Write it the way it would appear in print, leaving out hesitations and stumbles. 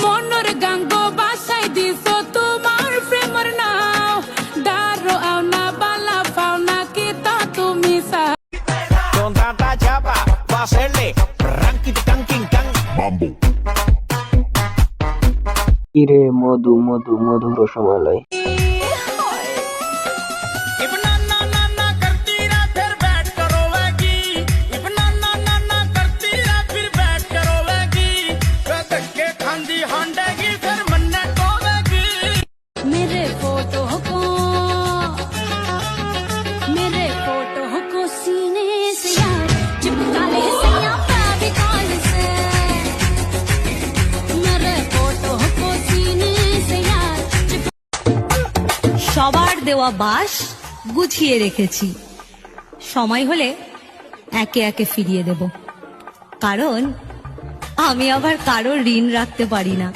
মনর গাঙ্গ বাসাই দিছ তোমার প্রেমর নাও দারো আও না বালা পাও না কি তা তুমি সা Con tanta chapa, va a hacerle ranking, canking, can. Mambo. কিরে মধু মধু মধুর রসমালাই। मेरे फोटो को सीने से यार चिपका ले सैया फेविकॉल से मेरे फोटो को सीने से यार সবার দেওয়া বাস গুছিয়ে রেখেছি, সময় হলে একে একে ফিরিয়ে দেব, কারণ আমি আবার কারো ঋণ রাখতে পারি না।